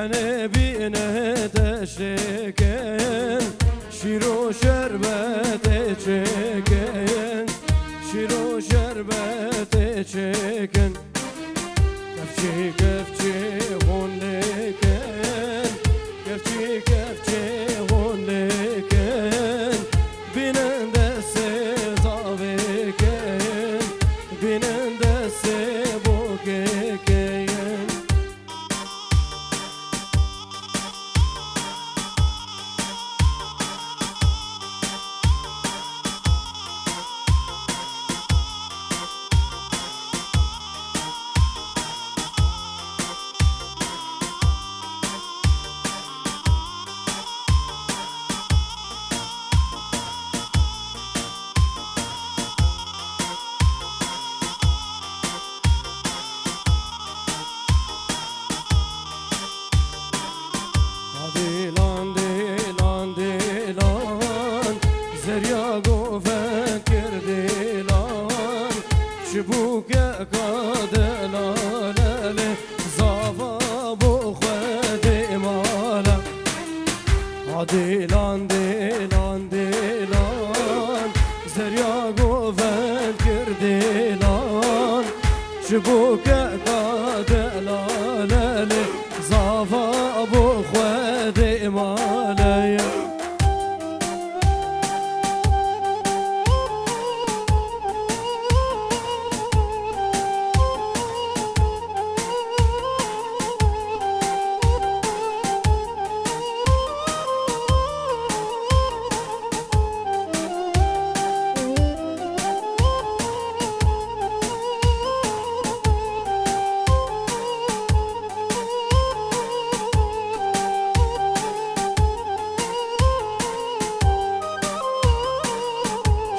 حنبينا تشكين شيرو شربت تشكين شيرو شربت تشكين كفشي كفشي هون لكن كفشي كفشي هون لكن بينن دسي زابكين بينن دسي بوككين شبوكك دلالة زافا بخدي مالا ديلان ديلان ديلان زريا قوفن كرديلان شبوكك دلالة زافا بخدي مالا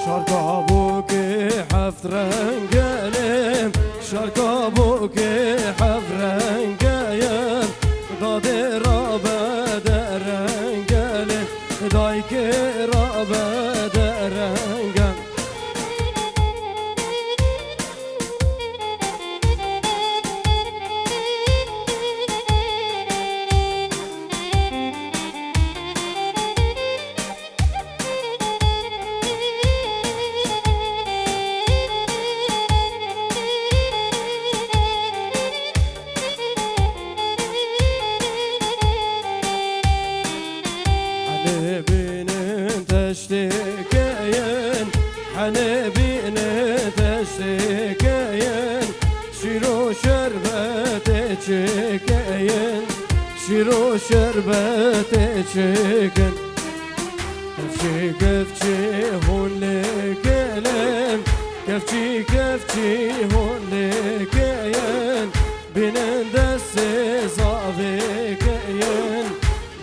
شركابوكي حفت رنقلم شركابوكي حفت رنقلم دادي رابد رنقلم دايكي رابد رنقلم تشتكين حنبين تشتكين شيرو شربت تشكين شيرو شربت تشكين كفشي كفشي هون لكلم كفشي كفشي هون لكين بينن دسي زافكين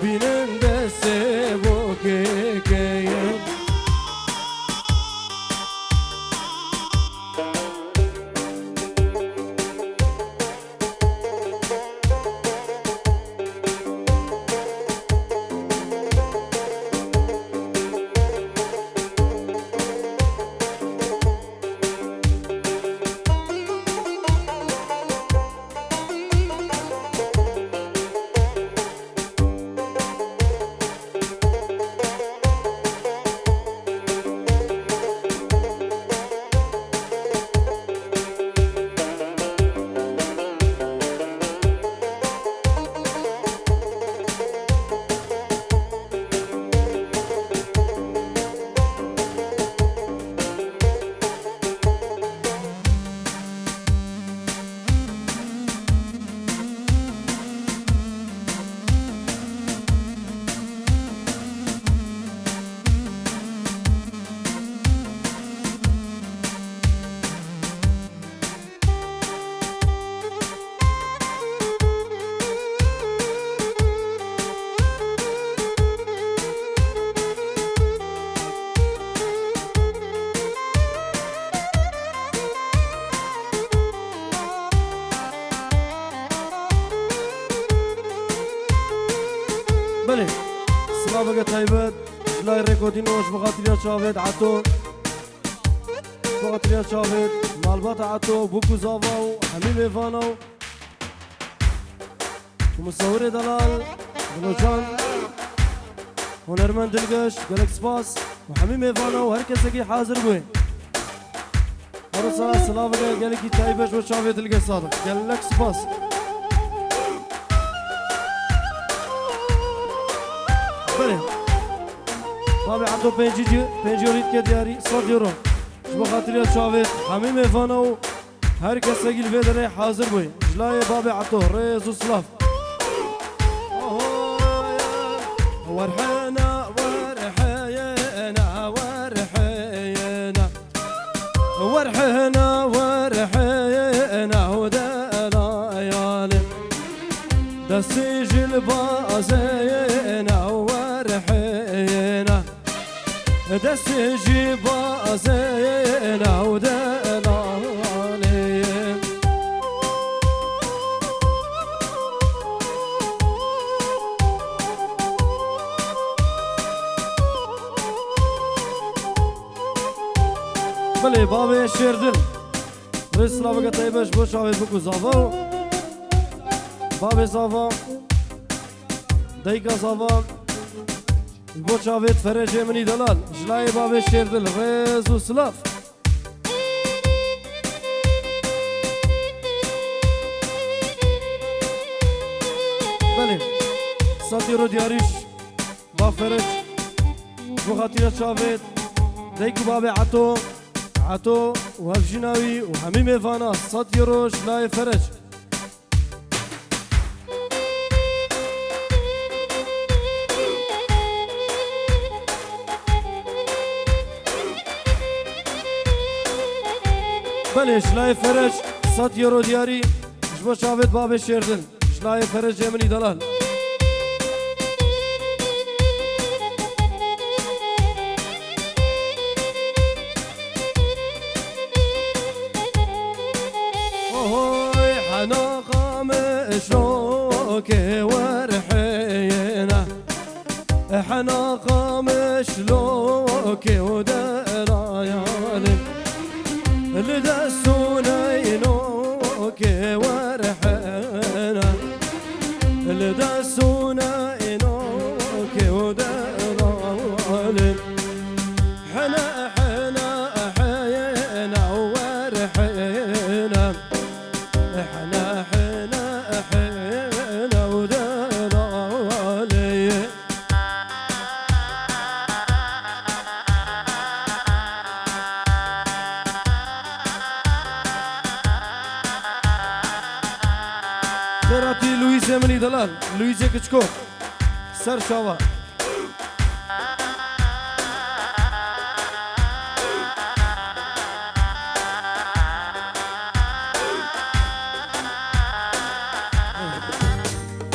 بينن دسي بوككين بله سلام طيبت لا ريكوردينوش بخاطر شافت عطو بخاطر شافت مالبات عطو بوكو زافاو حميم فانو ومصوري دلال بلوجان هنرمند دلقش قالك سباس وحميم ايفانا وهركسكي حاضر بوين عروسة سلافة قالك تايبش وشافي تلقى صادق قالك سباس بله بابي عطو بنجي وريد كدياري 100 يورو شبه خاطر شافي حميم ايفانا وهركسكي الفيدري حاضر بوين جلاي بابي عطو ريز وسلاف ورحينا ورحينا ورحينا ورحينا ورحينا ودانا يالي دسيج البازينا ورحينا دسيج بازينا ودانا بله بابي شيردل رسلا بقى طيبش بوش عويد بكو زافا بابي زافا دايكا زافا بوش عويد فرجي مني دلال جلاي بابي شيردل ريز وسلاف بله ساتيرو دياريش با فرج بخاطير شعبيت دايكو بابي عطو وهفجناوي وحميم ايفانا 100 يورو لا فرج بلش لا فرج 100 يورو دياري جبو شافت باب شيردن لا فرج يمني دلال شلوكي ورحينا احنا قام شلوكي ودرايالي اللي دسونا ينوكي ورحينا اللي دسونا ينوكي ودرايالي حنا حينا ورحينا احنا خيراتي لويزة مني دلال لويزة كشكو سر شاوا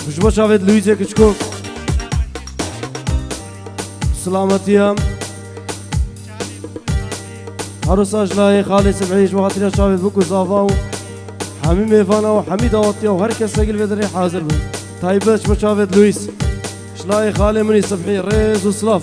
مش باش عبد لويزة كشكو سلامتيام عروسة جلاي خالي سبعيش وخاطريا شعبت بكو زافاو حميم ايفانا وحميد اوطيا وهركس ساقل بدري حاضر بي طيبش بشافت لويس شلاي خالي مني سبحي ريز وسلاف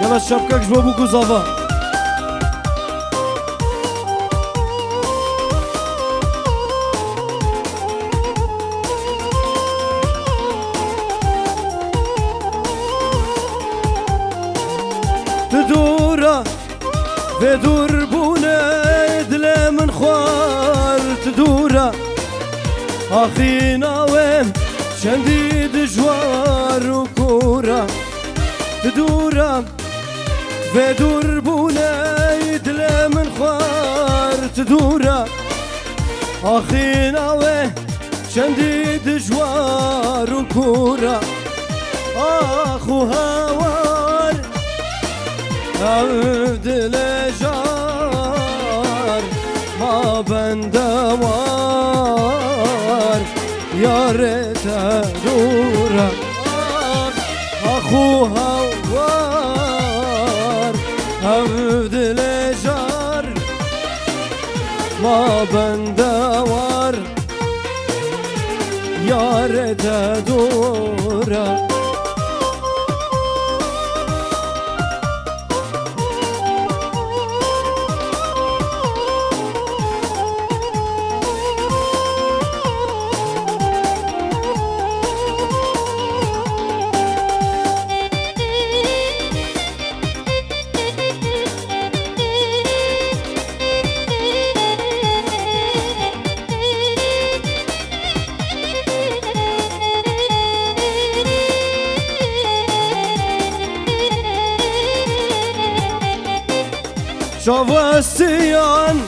يلا الشبكة جوا بوكو زافا تدورا بدور بونا دلا من خوار تدورا اخينا وين شنديد جوار وكورا تدورا بدور بونا يدلا من خوار تدورا اخينا وين شنديد جوار وكورا اخو هوار عبد الجار ما بندوار يا ريت دورك اخوها وار عبد الجار ما بندوار يا ريت دورك شواسيان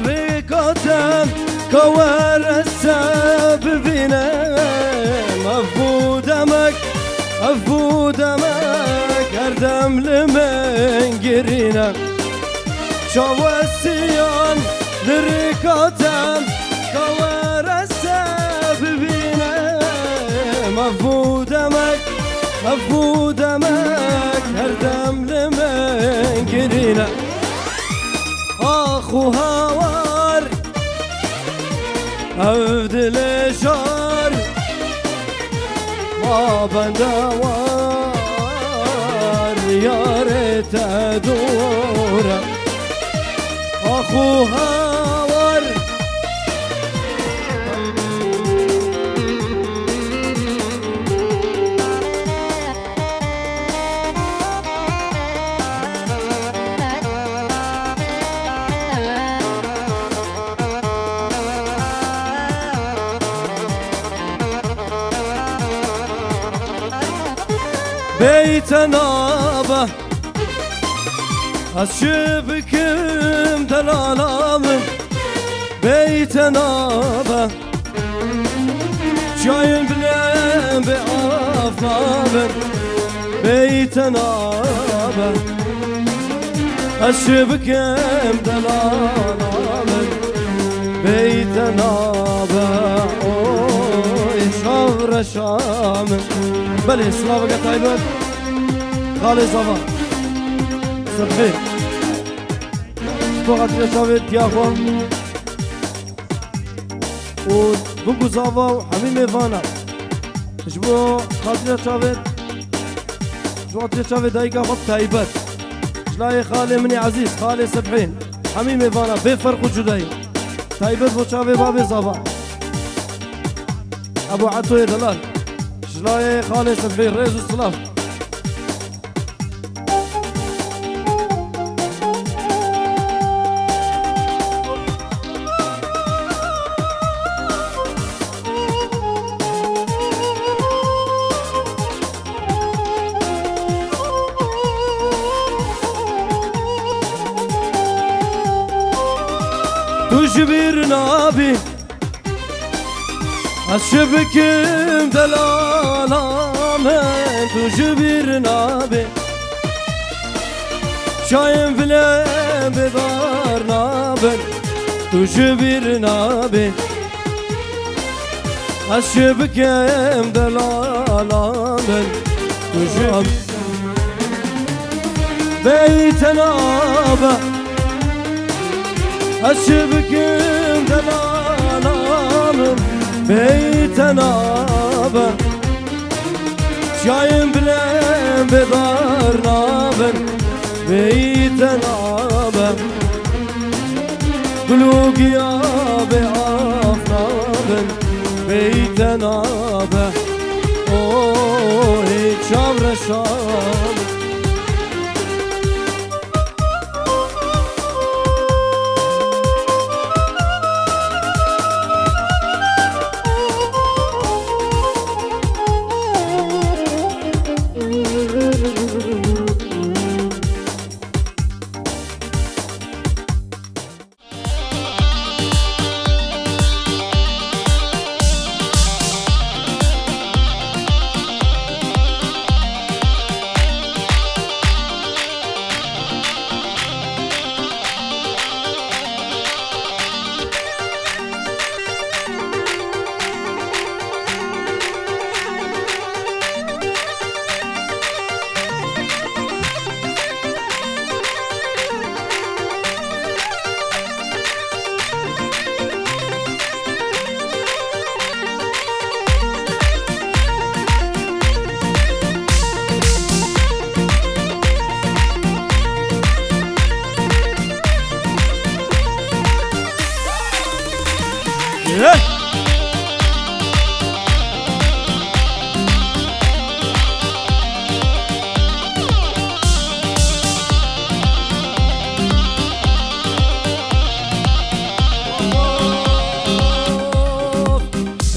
ريكاتم كوارثة ببينم أفو دمك أردم لمن قرينا شواسيان ريكاتم كوارثة ببينم أفو دمك أردم لمن قرينا اخو هوار عبد الجار ما بندوار يا ريت دور اخو هوار بيت نابه أشبكم دلالام بيت نابه شاين بلين بأفناب بيت نابه أشبكم دلالام بيت نابه شهر شام بله سلام طيبة خالي صفا صبحي فقط يشاوي ديافا وبوكو صفا وحميم فانا شبو خاطر يشاوي دايقا خط طيبة شلاي خالي مني عزيز خالي صبحين حميم فانا بفرق جداي طيبة وشاوي بابي صفا ابو عطوي دلال شلاي خالي صبحي رئيس السلام تجبر نابي أشبكم دلالام تجبر نابي شايم فلان بدار نابن تجبر نابي أشبكم دلالام تجبر بيت نابه أشبكم دلالام بيت نابه شايم بلين بدار نابن بيت نابه قلوق يا بعاف نابن بيت نابه هيك شامر الشام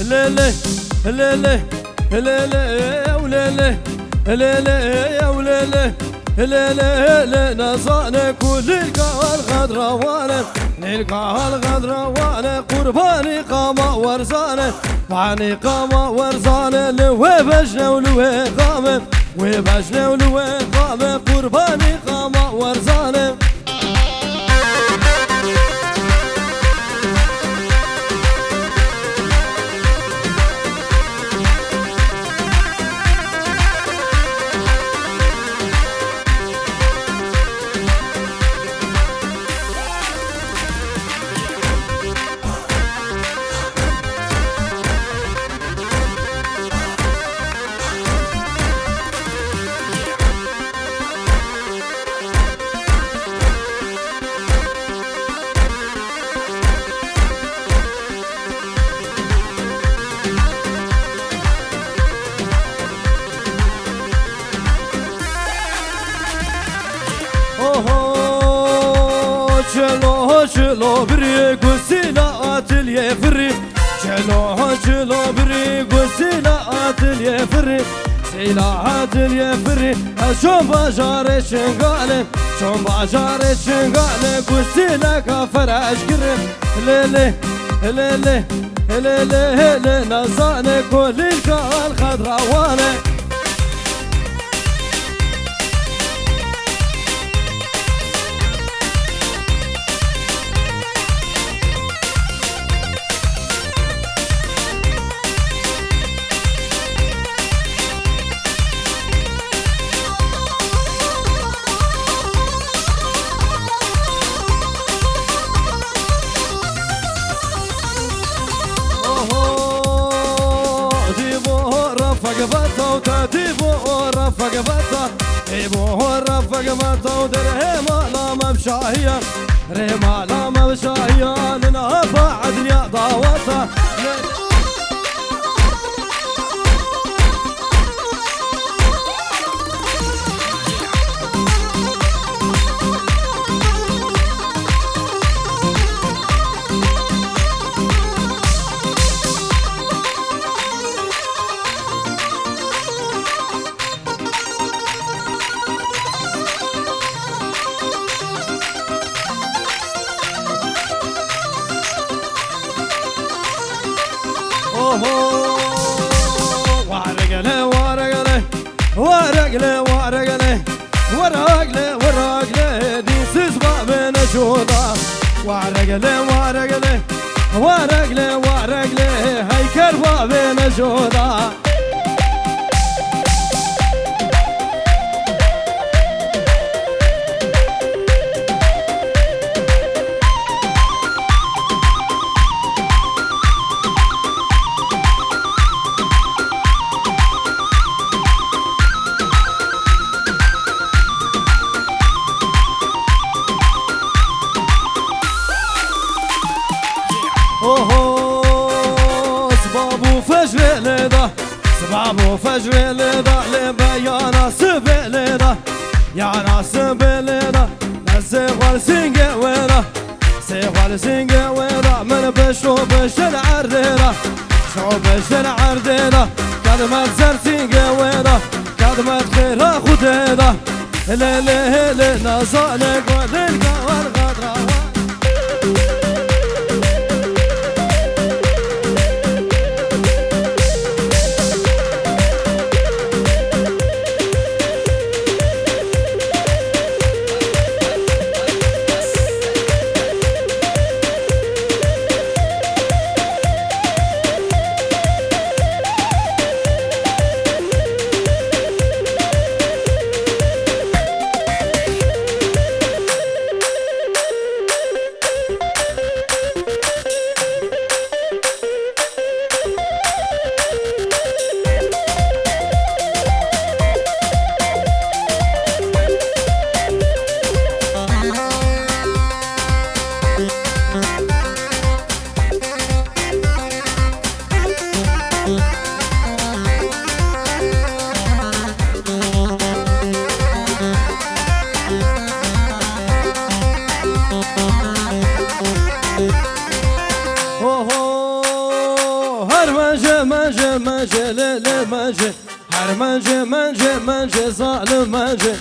ليلي ليلي ليلي يا وليلي ليلي يا وليلي ليلي نصاني كل القاها الغدرة وانا القاها الغدرة وانا قرباني قامة ورزاني بعني قامة ورزاني لوي بجنة ولوي قامة وبجنة ولوي قامة قرباني قامة ورزاني چلو بری گسیلا اتلیه فری چلو بری گسیلا اتلیه فری سیلا اتلیه فری چون بازار چنگاله چون بازار چنگاله گسیلا کافر اشکره لیلی لیلی لیلی نزانه کلی کال خضروانه فقبته ودرهم لا مبشاهية ريما لا مبشاهية لنا بعد يا ضاوته ورقلي ديسز بابن جودا ورقلي هيكل بابن جودا سبابو فجر لدا لبيانا سبلدا يا ناس بلدا نسيغوال سينجي ويدا سيغوال سينجي ويدا من بشو بشن عرددا شو بشن عرددا قد ما تزر سينجي ويدا قد ما تخير خددا ليلي نزالك ودلك والغدرة منجي منجي منجي ظالم منجي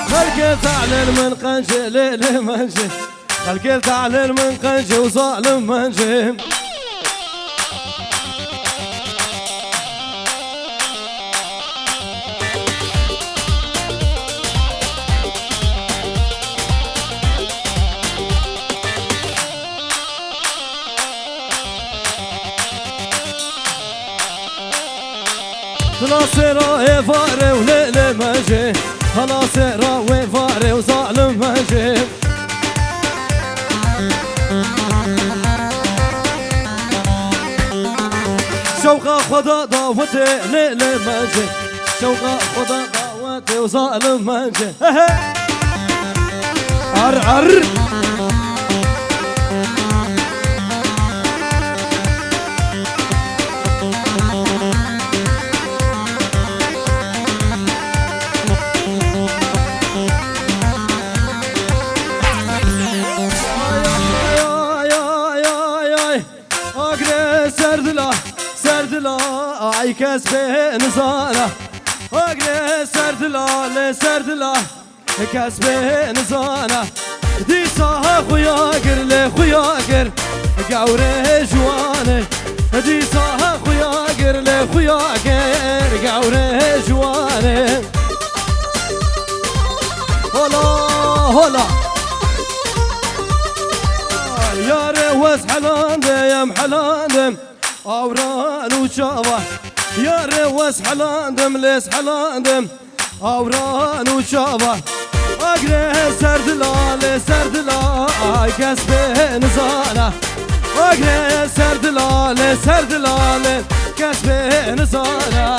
خلقت تعلن من قنجي ليلي منجي خلقت تعلن من قنجي وظالم منجي خلاص راي فاري وليلي منجي خلاص راوي فاري وظالم منجي شوقة خدا دعوتي ليلي منجي شوقة خدا دعوتي وظالم منجي عر عر سردلا ay kesbe nizana agre serdla le serdla kesbe nizana di saha خویا گر le خویا گر gaure جوانه di saha خویا گر le خویا گر gaure جوانه hola hola yare was halande yam halandem أوران وشابه يا روس حلاندم ليس حلاندم أوران وشابه أقرأ سردلا لسردلا كسبه نزانه أقرأ سردلا لسردلا كسبه نزانه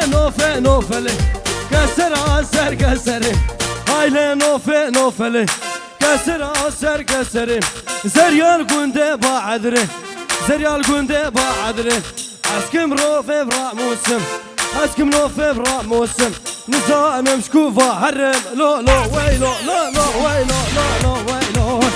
نوفه نوفله كسر عسر كسره هايله نوفه نوفله كسر عسر كسره زريال قنده بعدره زريال قنده بعدره اسكم روفه برا موسم اسكم روفه برا موسم نزانم شكوفه حرم لو لو ويلو لو لو ويلو لو لو ويلو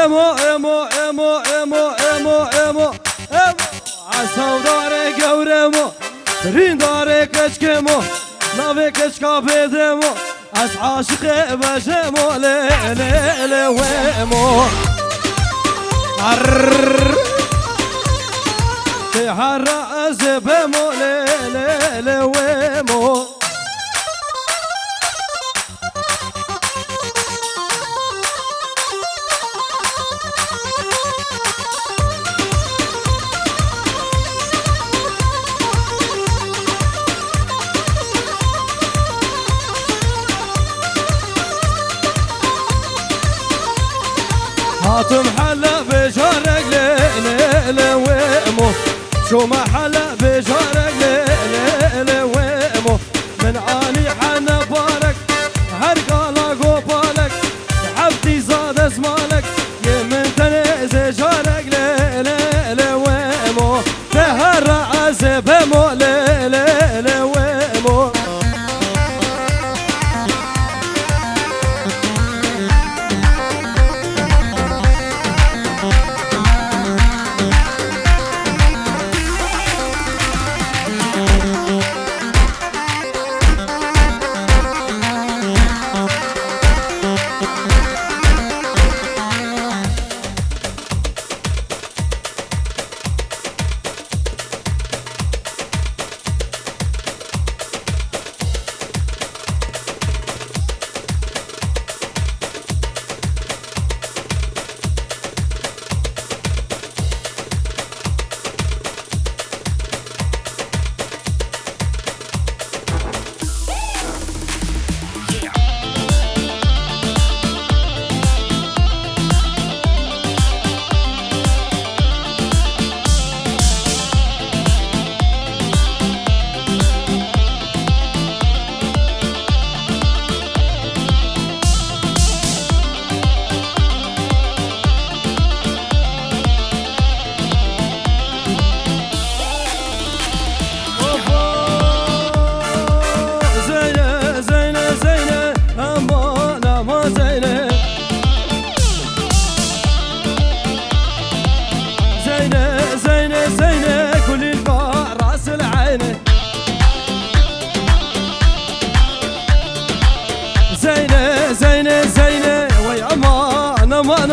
امو امو امو امو امو امو امو عساو داره گورمو رین داره کچکمو ناوی کچکا بدمو از عاشق بجمو لیلی ویمو تحر ازبمو لیلی ویمو هاتم حلا بجارك ليلي ويمو شو ما حلا بجارك ليلي ويمو من عالي حنا بارك هرقالا قوبالك حبتي زاد اسمالك يمن تنزي جارك ليلي ويمو تهر عزبمو ليلي ويمو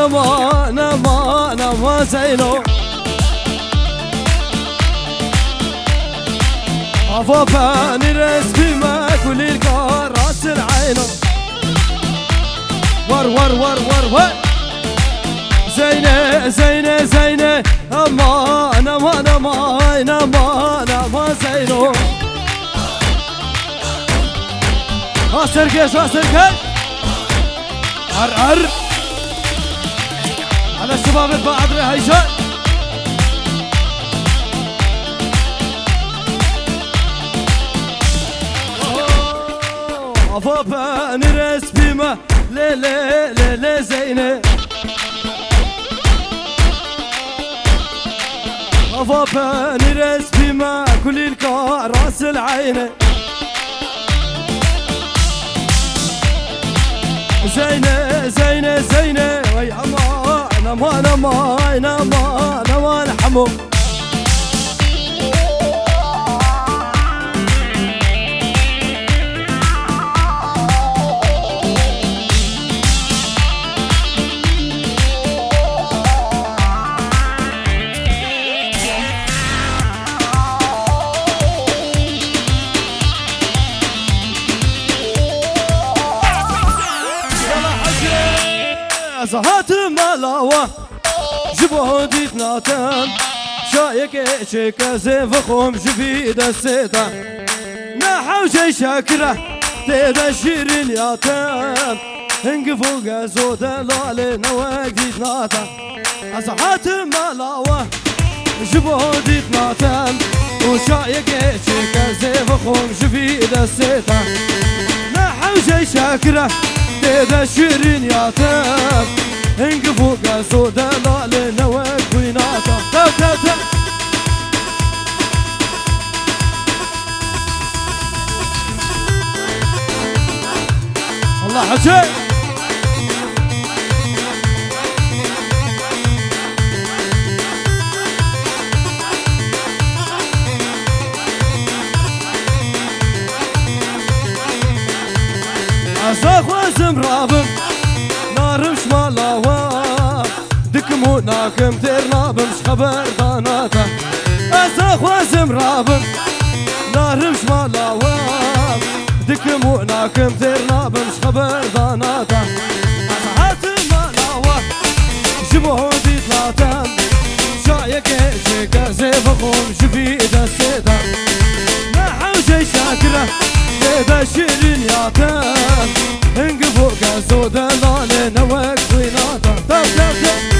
نما نما نما زينو أفافاني رسمي ما كل الكراس العينو ور ور ور ور ور زينة زينة زينة أما نما نما نما نما زينو أسر كيش أسر كيش عر عر على الشباب بعد هيجان أفا نرس بما لي لي لي لي زينة أفا نرس بما كل الكراس العينة زينة زينة زينة وي أما نما نما نما نما نحمو زهات ملاوة جبهو ديت ناتم شايك اشيك زيفخهم جبي دستم نحو جي شاكرة تيدا شيرين ياتم انقفو قازو دلالي نواك ديت ناتم زهات ملاوة جبهو ديت ناتم وشايك اشيك زيفخهم جبي دستم نحو جي شاكرة تيدا شيرين ياتم انقفو قاسو دلال نواك ويناتا تا تا تا الله حجي أساخ وزم رابم نارم شمالاوا دكمو ناكم تيرنا بمش خبر داناتا أساخ وزم رابم نارم شمالاوا دكمو ناكم تيرنا بمش خبر داناتا أساحات مالاوا جبهو دي طلاتم شايك شيكا زيفقهم جبي دستيتا نحو جي شاكرة تيدا شيرين ياتم انقفو قازو دلال نواك ويناتا تا تا تا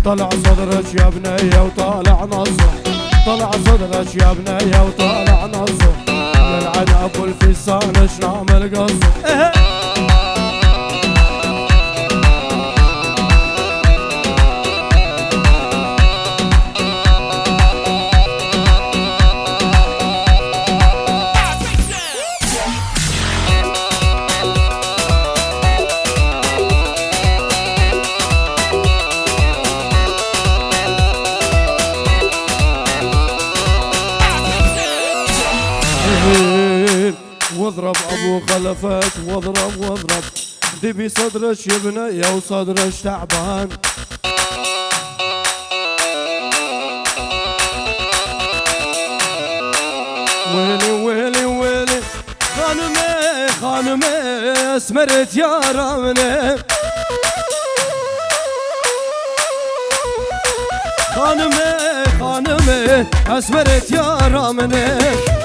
طلع صدرك يا بنية وطالع نصه طلع صدرك يا بنية وطالع نصه يلعن ابو الفسان ايش نعمل قصه نفس واضرب واضرب دبي صدرش يا بنية وصدرش تعبان ويلي ويلي ويلي خانمي خانمي اسمرت يا رامني خانمي خانمي اسمرت يا رامني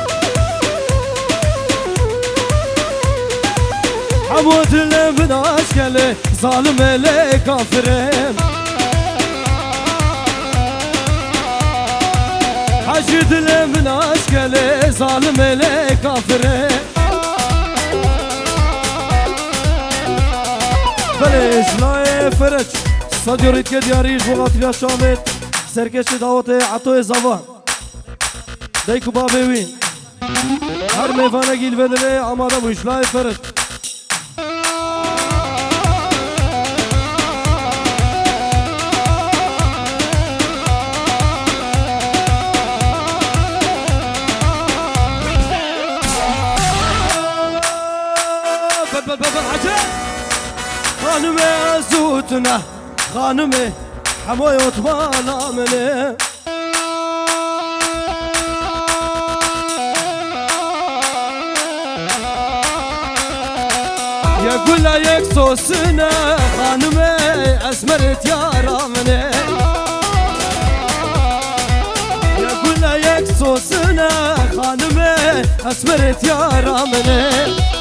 عبود الابن اشكالي ظالم لي كافرين حشد الابن اشكالي ظالم لي كافرين بلش لا فرج صديوريت كدياريش بغات يا شامل سركش دعوتي عطوي زفان ديكو بابي وين هر ميفانا جيل بدري عمارة بوش لا فرج خانمي زوتنا خانمي حموي وطبانا مني يقول لا يكسو سنة خانمي اسمرت يا رامني يقول لا يكسو سنة خانمي اسمرت يا رامني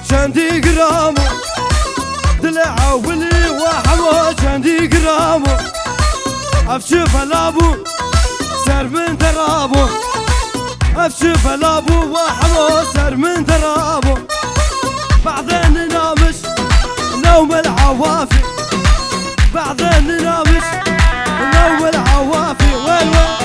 شندي جرامو دلع ولي وحمو شندي جرامو افشي فلابو سر من درابو افشي فلابو وحمو سر من درابو بعدين ننامش نوم العوافي بعدين ننامش نوم العوافي وين وين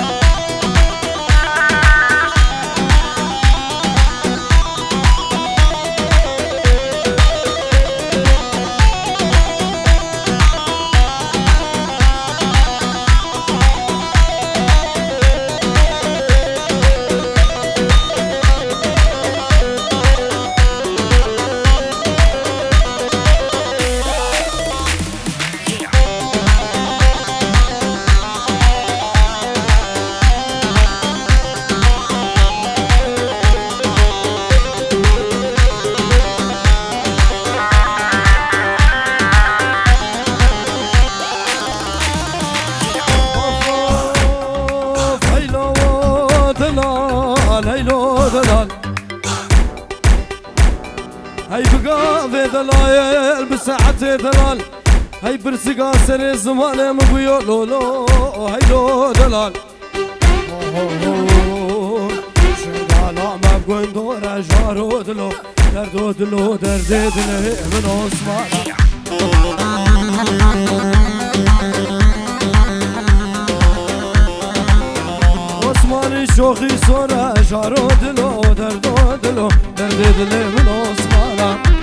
هاي بقى في ضلايل بساعة دلال هاي برسقا سر الزمان مبيو لو لو هاي لو دلال شغالا ما بقون دور جارو دلو دردو دلو درد دله من عثمانا عثماني شوخي صورة جارو دلو دردو دلو درد دله من عثمانا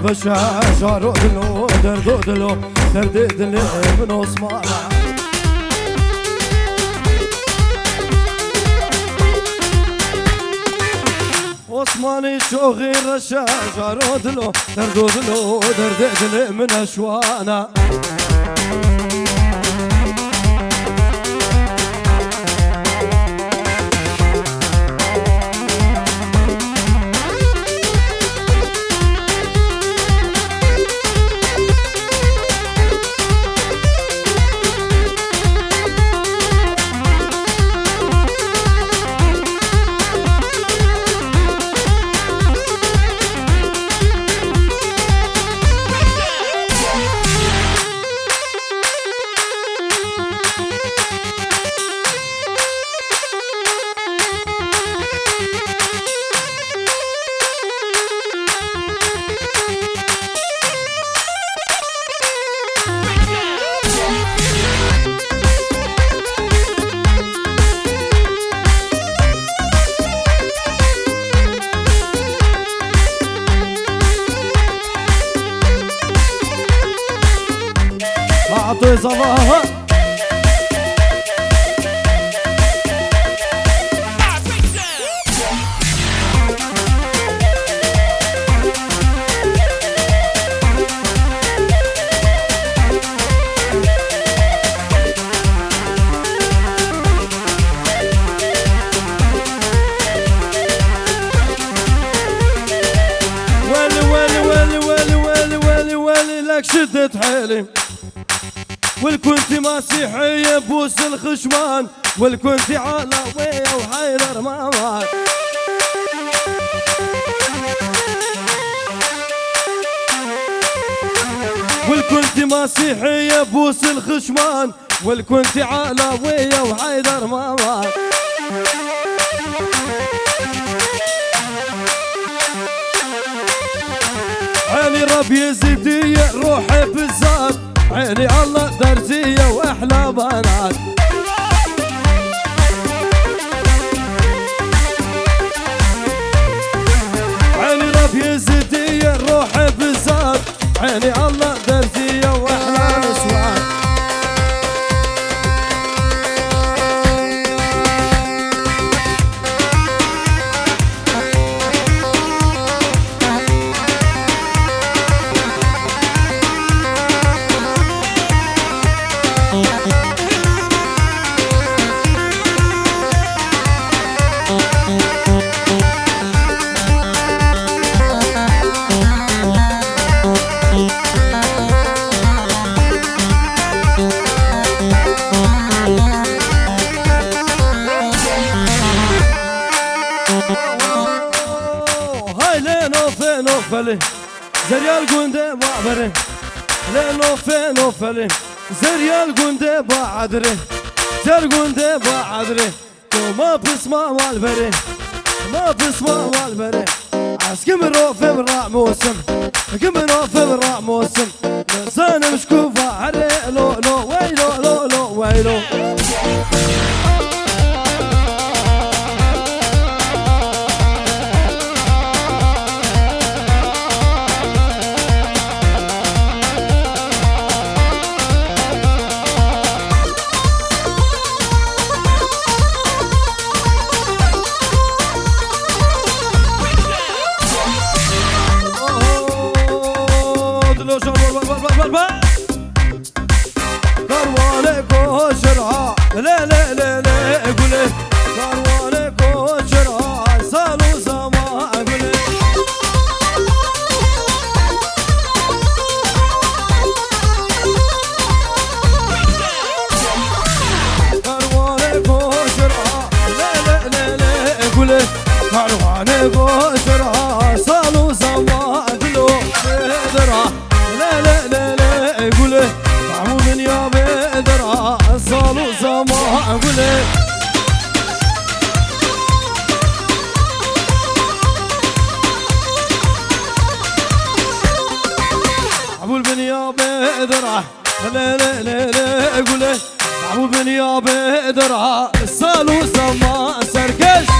بشا جارو دلو دردو دلو درد دله من عثمانا عثماني شوخي رشا جارو دلو دردو دلو درد دله من اشوانا شدة حيلي والكنت مسيحية بوس الخشمان والكنت علاوية وحيدر ما مات والكنت مسيحية بوس الخشمان والكنت علاوية وحيدر ما مات عيني ربي يزيدية روحي بالذات عيني الله درزية وأحلى بنات عيني ربي يزيدية روحي بالذات عيني الله درزية وأحلى نسوان فلي زريال قنده بعبره ليلو فينو فلي زريال قنده بعدره زر قنده بعدره وما بسمع والبره ما بسمع والبره عسكم الروفي بالراع موسم كم الروفي بالراع موسم زان مشكوفة عري لو لو ويلو لو لو ويلو لا لا لا لا قولي كروانك وشرها صالوا زما قولي كروانك وشرها لا لا لا لا قولي كروانك وشرها صالوا زما قولوا بدرها لا لا لا لا قولي طعموا من يا بدرها صالوا زما قولي عبول بن يا بدرها لا لا لا لا قولي عبول بن يا بدرها صالوا زما سركش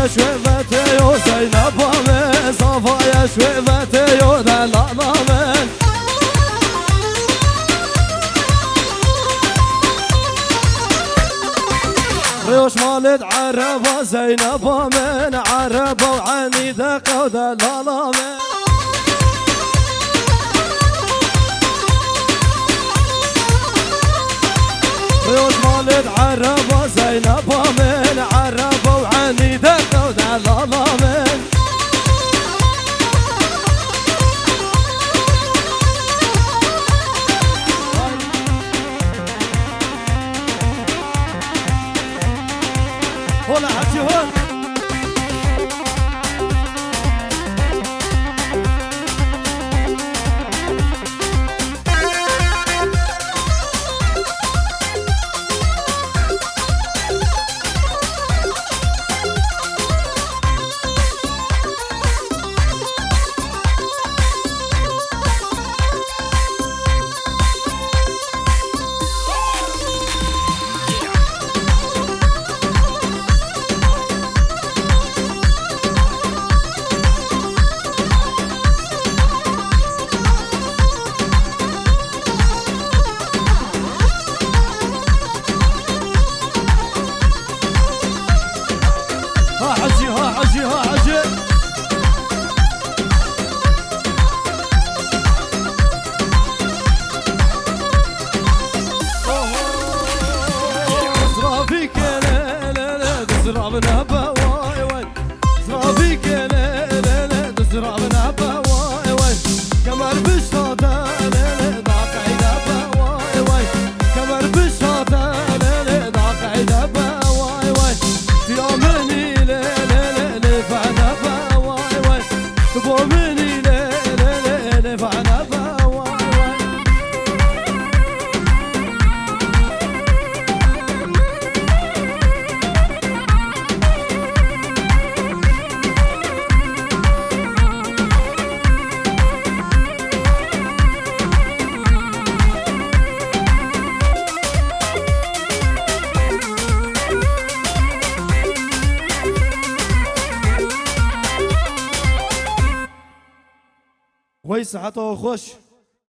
شوفتي يو زينب من صفايا شوفتي يو دلالة من ريوش والد عربة زينب من عربة وعني دقة ودلالة من ويوش مالد عربة زينبة من عربة وعنيدة ودلالا من هلا حجي هون زرابنا بواي واي زرابي كلا لا لا زرابنا بواي واي كمال بشاطة لا لا ضاق عيدا بواي واي كمال بشاطة لا لا ضاق عيدا بواي واي في أمني لا لا لا نفعنا بواي واي تبو مني لا لا لا نفعنا بواي واي وي صحته خوش